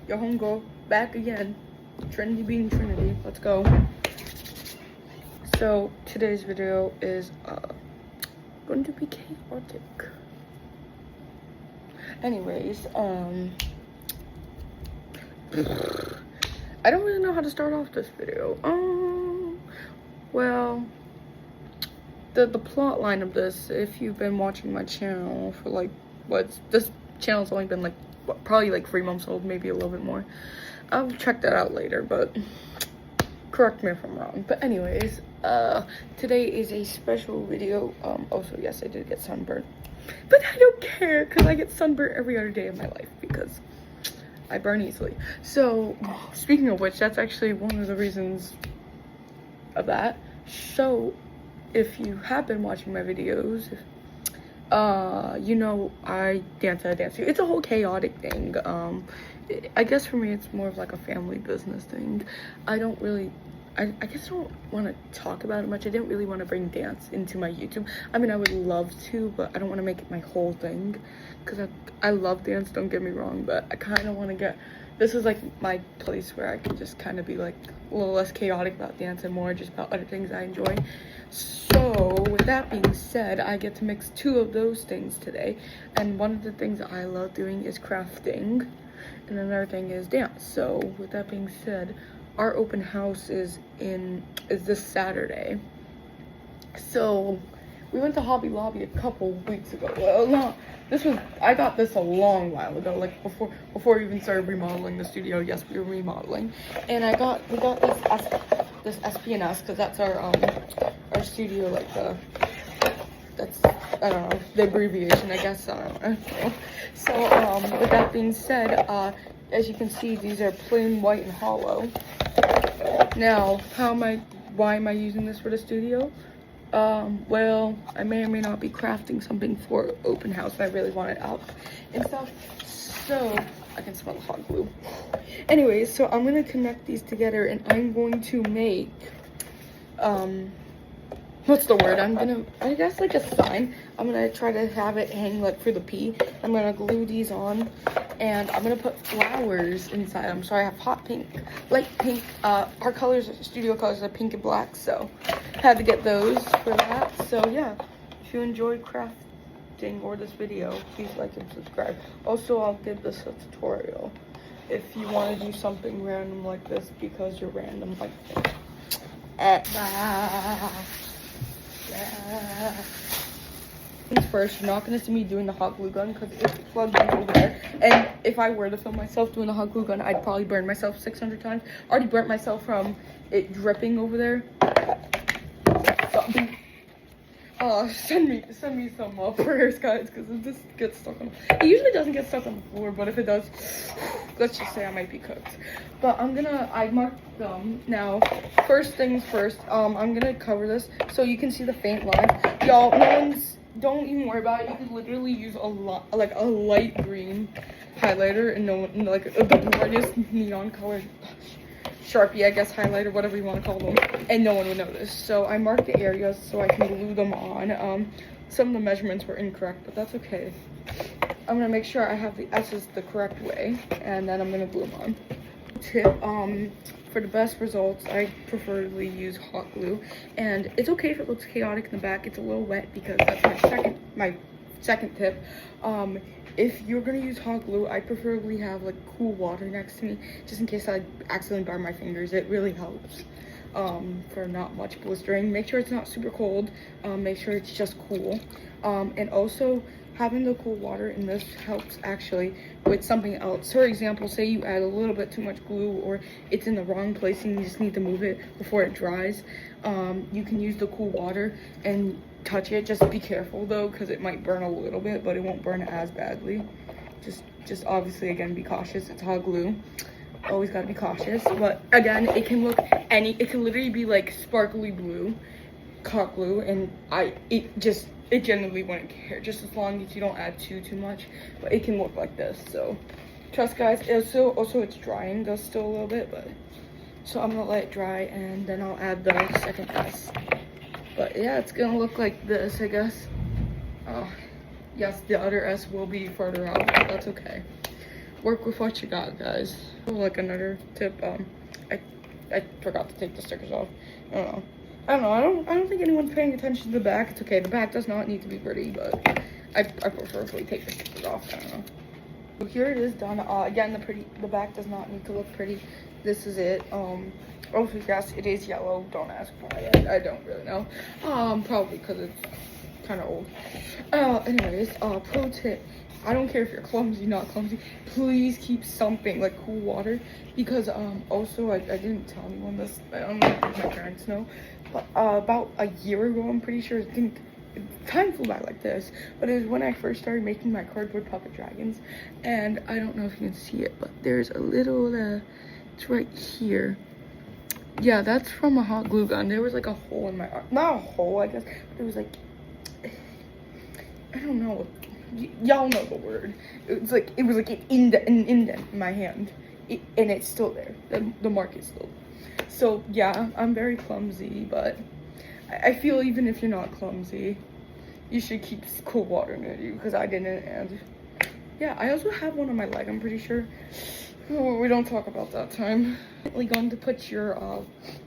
Your homegirl back again. Trinity being Trinity. Let's go. So today's video is going to be chaotic. Anyways, I don't really know how to start off this video. Well, the plot line of this, if you've been watching my channel for like, this channel's only been like, probably like 3 months old, maybe a little bit more. I'll check that out later, but correct me if I'm wrong. But anyways, today is a special video. Also, yes, I did get sunburned, but I don't care because I get sunburned every other day of my life because I burn easily. So, speaking of which, that's actually one of the reasons of that. So, if you have been watching my videos, you know I dance at a dance. It's a whole chaotic thing. I guess for me it's more of like a family business thing. I don't really, I guess I don't want to talk about it much. I didn't really want to bring dance into my YouTube. I mean, I would love to, but I don't want to make it my whole thing because I love dance, don't get me wrong, but I kind of want to get, this is like my place where I can just kind of be like a little less chaotic about dance and more just about other things I enjoy. So with that being said, I get to mix 2 of those things today, and one of the things I love doing is crafting, and another thing is dance. So with that being said, our open house is this Saturday. So we went to Hobby Lobby a couple weeks ago. Well, no, I got this a long while ago, like before we even started remodeling the studio. Yes, we were remodeling, and we got this SPNS because that's our studio, like that's, I don't know, the abbreviation, I guess. I don't know. So with that being said, as you can see, these are plain white and hollow. Now, why am I using this for the studio? Well, I may or may not be crafting something for open house, and I really want it out and stuff. So I can smell the hot glue. Anyways, so I'm gonna connect these together, and I'm going to make what's the word? I guess like a sign. I'm gonna try to have it hang like for the P. I'm gonna glue these on, and I'm gonna put flowers inside. I'm sorry, I have hot pink, light pink. Our colors, studio colors, are pink and black, so had to get those for that. So yeah, if you enjoy crafting or this video, please like and subscribe. Also, I'll give this a tutorial if you want to do something random like this because you're random like this. First, you're not going to see me doing the hot glue gun because it's plugged in over there, and if I were to film myself doing the hot glue gun, I'd probably burn myself 600 times. I already burnt myself from it dripping over there. Send me some prayers, guys, because it just gets stuck on. It usually doesn't get stuck on the floor, but if it does, let's just say I might be cooked. But I marked them. Now, first things first, I'm gonna cover this so you can see the faint line. Y'all, don't even worry about it. You could literally use a light green highlighter and like the brightest neon colored Sharpie, I guess, highlighter, whatever you want to call them, and no one would notice. So I marked the areas so I can glue them on. Some of the measurements were incorrect, but that's okay. I'm gonna make sure I have the S's the correct way, and then I'm gonna glue them on. Tip, for the best results, I preferably use hot glue, and it's okay if it looks chaotic in the back. It's a little wet because that's my second tip. If you're gonna use hot glue, I preferably have like cool water next to me, just in case I accidentally burn my fingers. It really helps for not much blistering. Make sure it's not super cold. Make sure it's just cool. And also, having the cool water in this helps actually with something else. For example, say you add a little bit too much glue, or it's in the wrong place and you just need to move it before it dries. You can use the cool water and touch it. Just be careful though, because it might burn a little bit, but it won't burn as badly. Just obviously, again, be cautious. It's hot glue. Always gotta be cautious. But again, it can literally be like sparkly blue, hot glue, and it generally wouldn't care, just as long as you don't add too much. But it can look like this. So trust, guys. Also it's drying though still a little bit, but so I'm gonna let it dry, and then I'll add the second S. But yeah, it's gonna look like this, I guess. Yes, the other S will be further out, but that's okay. work with what you got, guys. Like another tip, I forgot to take the stickers off. I don't know. I don't think anyone's paying attention to the back. It's okay. The back does not need to be pretty, but I preferably take the stickers off. I don't know. So here it is done. Again, the back does not need to look pretty. This is it. Oh, yes, it is yellow. Don't ask why. I don't really know. Probably because it's kind of old. Anyways, pro tip. I don't care if you're clumsy, not clumsy. Please keep something like cool water, because also I didn't tell anyone this. I don't know if my parents know, but about a year ago, I'm pretty sure. Time flew by like this, but it was when I first started making my cardboard puppet dragons, and I don't know if you can see it, but there's a little it's right here. Yeah, that's from a hot glue gun. There was like a hole in my arm. Not a hole, I guess, but it was like, I don't know. Y'all know the word. It was like an indent in my hand, and it's still there. The mark is still. So yeah, I'm very clumsy, but I feel even if you're not clumsy, you should keep cool water near you, because I didn't. And yeah, I also have one on my leg, I'm pretty sure. Oh, we don't talk about that time. You're going to put your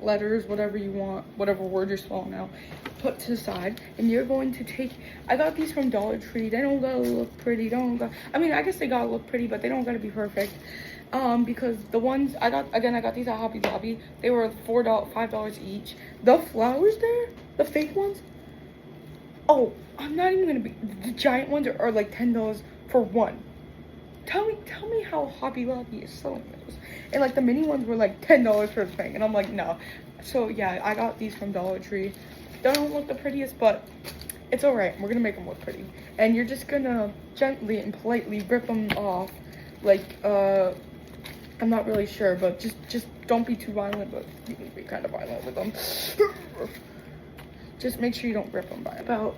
letters, whatever you want, whatever word you're spelling out, put to the side, and you're going to take, I got these from Dollar Tree. They don't gotta look pretty, I mean, I guess they gotta look pretty, but they don't gotta be perfect. Because the ones I got these at Hobby Lobby. They were $5 each. The flowers there, the fake ones, oh, I'm not even gonna be, the giant ones are like $10 for one. Tell me how Hobby Lobby is selling those. And like the mini ones were like $10 for the thing, and I'm like, no. So yeah, I got these from Dollar Tree. They don't look the prettiest, but it's alright. We're gonna make them look pretty. And you're just gonna gently and politely rip them off. Like, I'm not really sure, but just don't be too violent, but you can be kind of violent with them. Just make sure you don't rip them by about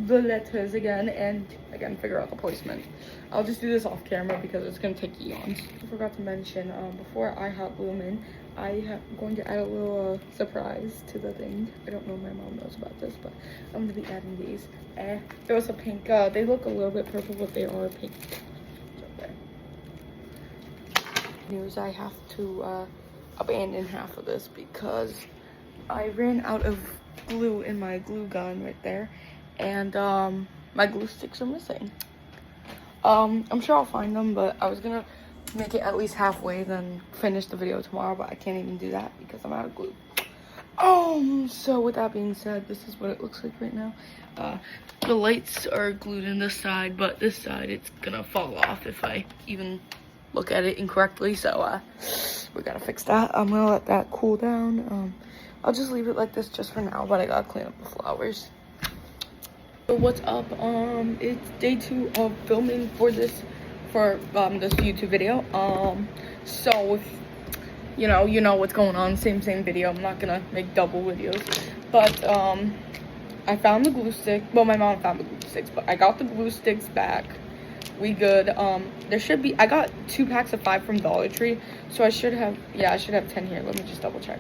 the letters again, and again, figure out the placement. I'll just do this off camera because it's gonna take eons. I forgot to mention, before I hot glue them in, I am going to add a little surprise to the thing. I don't know if my mom knows about this, but I'm gonna be adding these. There was a pink, they look a little bit purple, but they are pink. Okay. News, I have to abandon half of this because I ran out of glue in my glue gun right there, and my glue sticks are missing. I'm sure I'll find them, but I was gonna make it at least halfway, then finish the video tomorrow, but I can't even do that because I'm out of glue. So with that being said, this is what it looks like right now. The lights are glued in this side, but this side it's gonna fall off if I even look at it incorrectly, so we gotta fix that. I'm gonna let that cool down. I'll just leave it like this just for now, but I gotta clean up the flowers. So what's up? It's day 2 of filming for this YouTube video. So if you know what's going on, same video. I'm not gonna make double videos, but I found the glue stick. Well, my mom found the glue sticks, but I got the glue sticks back. We good. There should be, I got 2 packs of 5 from Dollar Tree, so I should have 10 here. Let me just double check.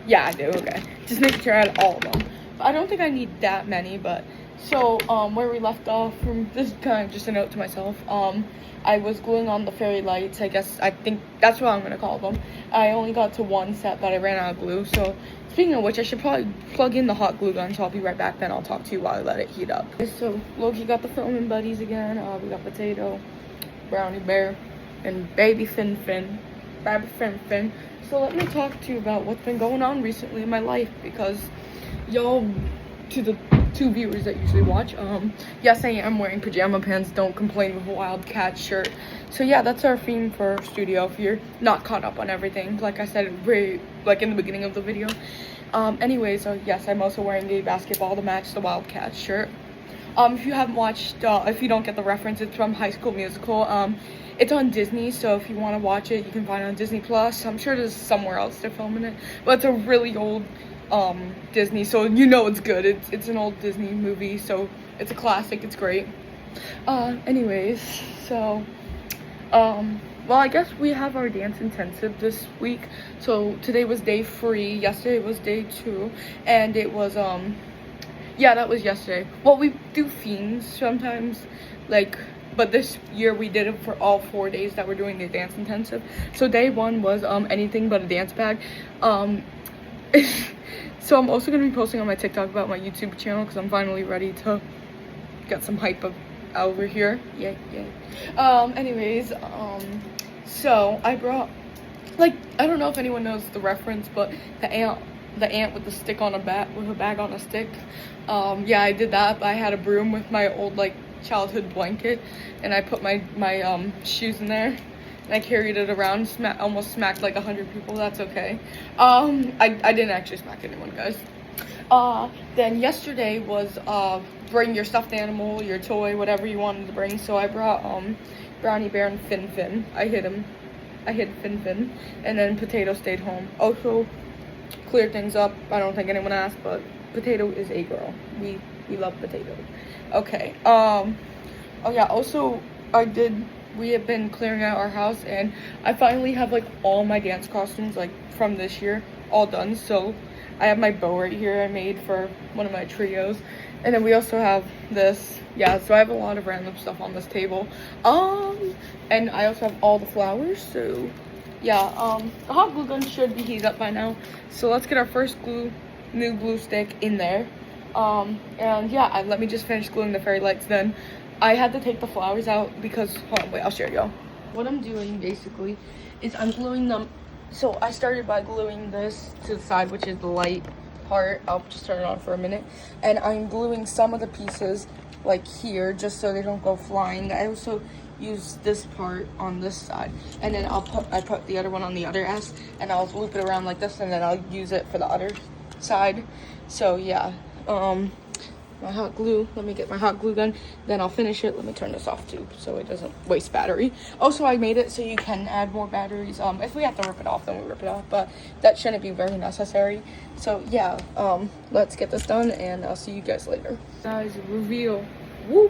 Yeah, I do. Okay, just making sure I had all of them. I don't think I need that many, but so where we left off from, this is kind of just a note to myself. I was gluing on the fairy lights. I think that's what I'm gonna call them. I only got to 1 set, but I ran out of glue. So speaking of which, I should probably plug in the hot glue gun. So I'll be right back. Then I'll talk to you while I let it heat up. So Loki got the filming buddies again. We got Potato, Brownie Bear, and Baby Fin. So let me talk to you about what's been going on recently in my life, because y'all, to the 2 viewers that usually watch, yes, I am wearing pajama pants. Don't complain with a Wildcat shirt. So yeah, that's our theme for our studio. If you're not caught up on everything, like I said, like in the beginning of the video. Anyways, yes, I'm also wearing a basketball to match the Wildcat shirt. If you haven't watched, if you don't get the reference, it's from High School Musical. It's on Disney, so if you want to watch it, you can find it on Disney Plus. I'm sure there's somewhere else they're filming it, but it's a really old Disney, so you know it's good. It's an old Disney movie, so it's a classic. It's great. Anyways, so well, I guess we have our dance intensive this week. So today was day 3, yesterday was day 2, and it was yeah, that was yesterday. Well, we do themes sometimes, like but this year we did it for all 4 days that we're doing the dance intensive. So day 1 was anything but a dance bag. So I'm also going to be posting on my TikTok about my YouTube channel because I'm finally ready to get some hype over here. Yay. Anyways, so I brought, like, I don't know if anyone knows the reference, but the ant with the stick on a bat, with a bag on a stick. Yeah, I did that, but I had a broom with my old, like, childhood blanket, and I put my shoes in there, and I carried it around, almost smacked like 100 people. That's okay. I didn't actually smack anyone, guys. Then yesterday was bring your stuffed animal, your toy, whatever you wanted to bring. So I brought Brownie Bear and Fin. I hid Fin, and then Potato stayed home. Also, clear things up. I don't think anyone asked, but Potato is a girl. We love Potato. Okay. Oh yeah. Also, we have been clearing out our house, and I finally have like all my dance costumes like from this year all done. So I have my bow right here I made for one of my trios, and then we also have this. Yeah, so I have a lot of random stuff on this table. And I also have all the flowers. So yeah, the hot glue gun should be heated up by now. So let's get our first new glue stick in there. And yeah, let me just finish gluing the fairy lights. Then I had to take the flowers out because, hold on, wait, I'll show you. What I'm doing basically is I'm gluing them. So I started by gluing this to the side, which is the light part. I'll just turn it on for a minute. And I'm gluing some of the pieces like here, just so they don't go flying. I also use this part on this side, and then I put the other one on the other S, and I'll loop it around like this, and then I'll use it for the other side. So yeah, my hot glue, let me get my hot glue gun, then I'll finish it. Let me turn this off too so it doesn't waste battery. Also, I made it so you can add more batteries. If we have to rip it off, then we rip it off, but that shouldn't be very necessary. So yeah, let's get this done, and I'll see you guys later. Guys, reveal. Woo!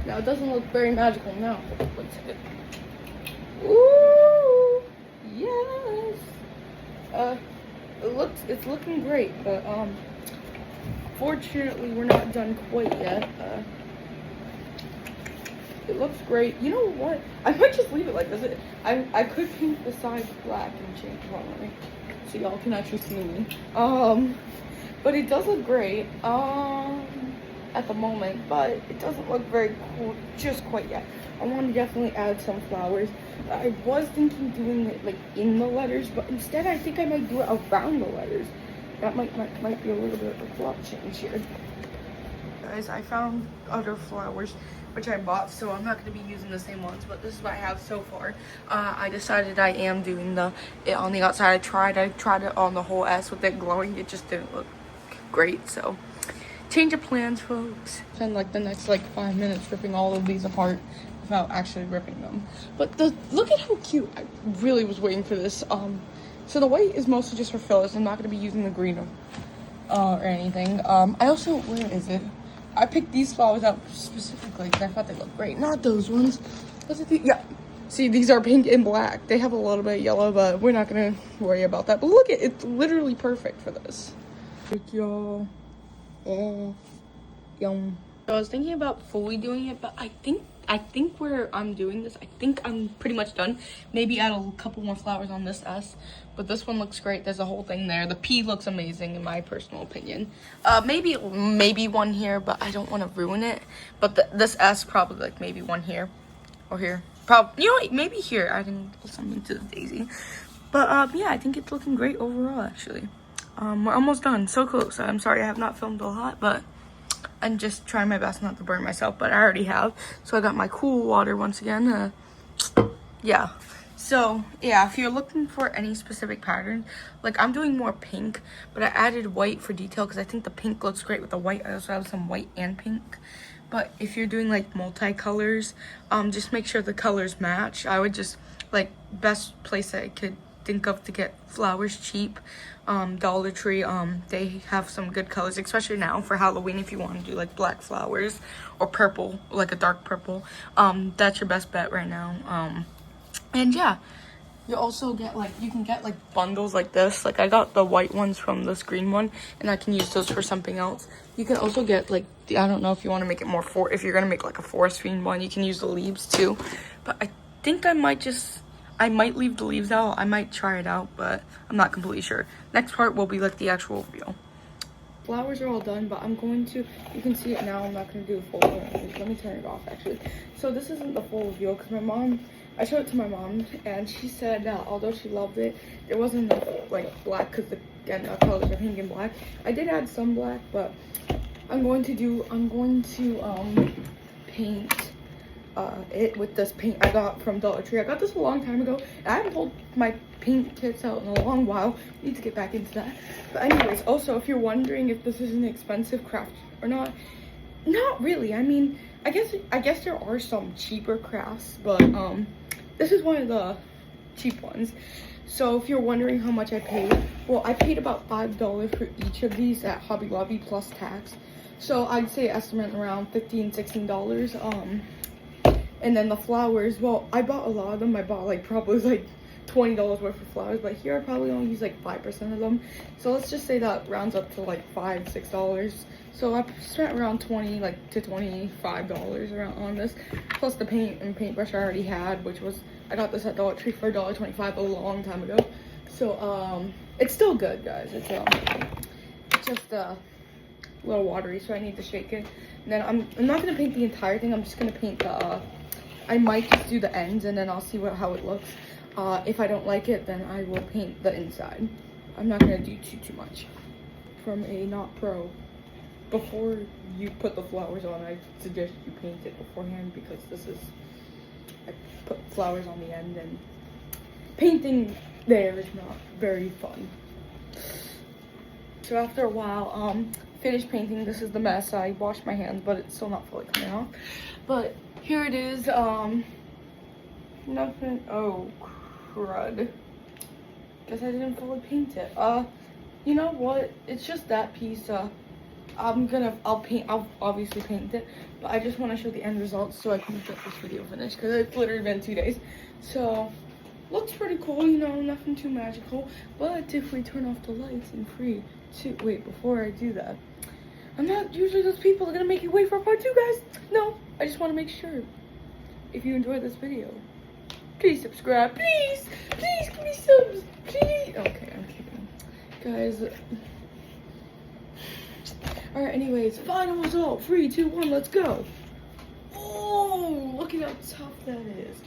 Now it doesn't look very magical now. Wait a second. Ooh, yes. It's looking great, but fortunately we're not done quite yet. It looks great. You know what? I might just leave it like this. I could paint the sides black and change the color so y'all can actually see me. But it does look great. At the moment, but it doesn't look very cool just quite yet. I want to definitely add some flowers. I was thinking doing it like in the letters, but instead I think I might do it around the letters. That might be a little bit of a plot change here. Guys, I found other flowers which I bought, so I'm not going to be using the same ones, but this is what I have so far. I decided I am doing it on the outside. I tried it on the whole S with it glowing. It just didn't look great, so change of plans, folks. Spend like the next like 5 minutes ripping all of these apart without actually ripping them. But look at how cute. I really was waiting for this. So the white is mostly just for fillers. I'm not going to be using the green or anything. I also, where is it? I picked these flowers out specifically because I thought they looked great. Not those ones. Yeah. See, these are pink and black. They have a little bit of yellow, but we're not going to worry about that. But look, it's literally perfect for this. Thank y'all. Yum. So I was thinking about fully doing it, but I think where I'm doing this, I think I'm pretty much done. Maybe add a couple more flowers on this S, but this one looks great. There's a whole thing there. The P looks amazing in my personal opinion. Maybe one here, but I don't want to ruin it. But this S probably like maybe one here or here. Probably, you know what, maybe here. I can put something to the daisy. But yeah, I think it's looking great overall actually. We're almost done. So close. I'm sorry I have not filmed a lot, but I'm just trying my best not to burn myself, but I already have. So I got my cool water once again. Yeah. So, yeah, if you're looking for any specific pattern, like I'm doing more pink, but I added white for detail because I think the pink looks great with the white. I also have some white and pink. But if you're doing like multi-colors, just make sure the colors match. I would just, like, best place I could think of to get flowers cheap, Dollar Tree. They have some good colors, especially now for Halloween. If you want to do like black flowers or purple, like a dark purple, that's your best bet right now. And yeah, You also get like, you can get like bundles like this. Like I got the white ones from this green one, and I can use those for something else. You can also get like the, I don't know if you want to make it more if you're gonna make like a forest fiend one, you can use the leaves too. But I think I might leave the leaves out. I might try it out, but I'm not completely sure. Next part will be like the actual reveal. Flowers are all done, but I'm going to, you can see it now, I'm not going to do a full reveal. Let me turn it off actually. So this isn't the full reveal because my mom, I showed it to my mom and she said that although she loved it, there wasn't enough like black because again, colors are pink and black. I did add some black, but I'm going to paint it with this paint I got from Dollar Tree. I got this a long time ago, and I haven't pulled my paint kits out in a long while. Need to get back into that. But anyways, also if you're wondering if this is an expensive craft or not really. I mean, I guess there are some cheaper crafts, but this is one of the cheap ones. So if you're wondering how much I paid, well, I paid about $5 for each of these at Hobby Lobby plus tax. So I'd say estimate around $15-16. And then the flowers, well, I bought a lot of them. I bought like probably like $20 worth of flowers, but here I probably only use like 5% of them. So let's just say that rounds up to like $5-6. So I spent around $20 to $25 around on this, plus the paint and paintbrush I already had, which was, I got this at Dollar Tree for $1.25 a long time ago. So it's still good, guys. It's just a little watery, so I need to shake it. And then I'm not gonna paint the entire thing. I'm just gonna paint the I might just do the ends, and then I'll see how it looks. If I don't like it, then I will paint the inside. I'm not gonna do too much. From a not pro, before you put the flowers on, I suggest you paint it beforehand, because I put flowers on the end, and painting there is not very fun. So after a while, finished painting. This is the mess. I washed my hands, but it's still not fully coming off. But here it is. Nothing. Oh crud. Guess I didn't fully paint it. You know what? It's just that piece. I'll obviously paint it, but I just want to show the end results so I can get this video finished, because it's literally been 2 days. So looks pretty cool, you know, nothing too magical. But if we turn off the lights in 3, 2, wait, before I do that, I'm not usually those people that are gonna make you wait for part 2, guys. No, I just want to make sure, if you enjoyed this video, please subscribe, please give me subs, please. Okay, I'm kidding, guys. All right, anyways, final result, 3, 2, 1, let's go. Oh, look at how tough that is.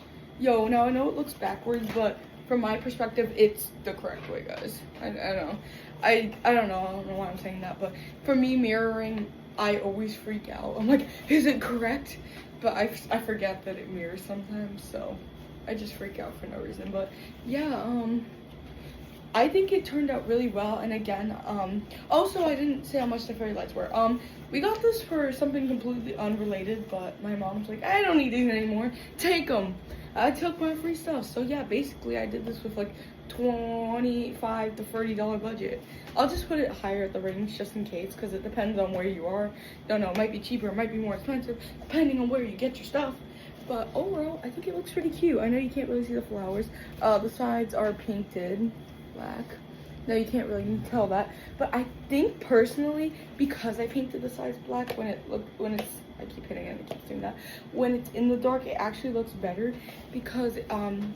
Yo, now I know it looks backwards, but from my perspective, it's the correct way, guys. I don't know why I'm saying that, but for me, mirroring, I always freak out. I'm like, is it correct? But I forget that it mirrors sometimes, so I just freak out for no reason. But yeah, I think it turned out really well. And again, also I didn't say how much the fairy lights were. We got this for something completely unrelated, but my mom's like, I don't need these anymore, take them. I took my free stuff. So yeah, basically I did this with like $25 to $30 budget. I'll just put it higher at the range just in case, because it depends on where you are. Don't know, it might be cheaper, it might be more expensive, depending on where you get your stuff. But overall, I think it looks pretty cute. I know you can't really see the flowers. The sides are painted black. No, you can't really tell that. But I think personally, because I painted the sides black, when it's, I keep hitting it, I keep doing that. When it's in the dark, it actually looks better, because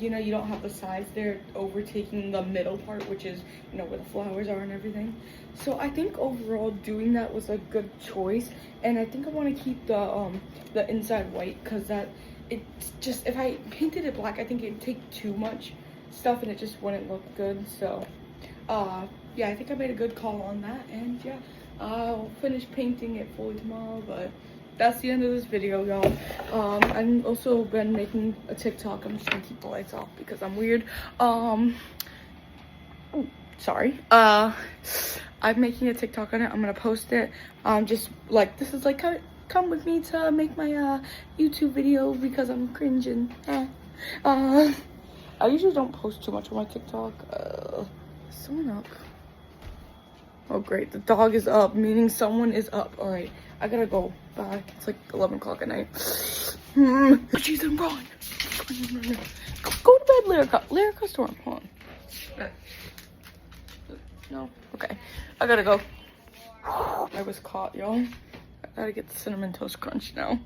you know, you don't have the sides there overtaking the middle part, which is, you know, where the flowers are and everything. So I think overall doing that was a good choice, and I think I want to keep the inside white, because it's just, if I painted it black, I think it'd take too much stuff and it just wouldn't look good. So yeah, I think I made a good call on that, and yeah, I'll finish painting it fully tomorrow. But that's the end of this video, y'all. I've also been making a TikTok. I'm just gonna keep the lights off because I'm weird. Sorry. I'm making a TikTok on it. I'm gonna post it. Just like, this is like, come with me to make my YouTube video because I'm cringing. I usually don't post too much on my TikTok. Is someone up? Oh great, the dog is up, meaning someone is up. All right, I gotta go. Bye. It's like 11 o'clock at night. She's in run. Go to bed, Lyrica. Lyrica Storm. Hold on. No? Okay. I gotta go. I was caught, y'all. I gotta get the Cinnamon Toast Crunch now.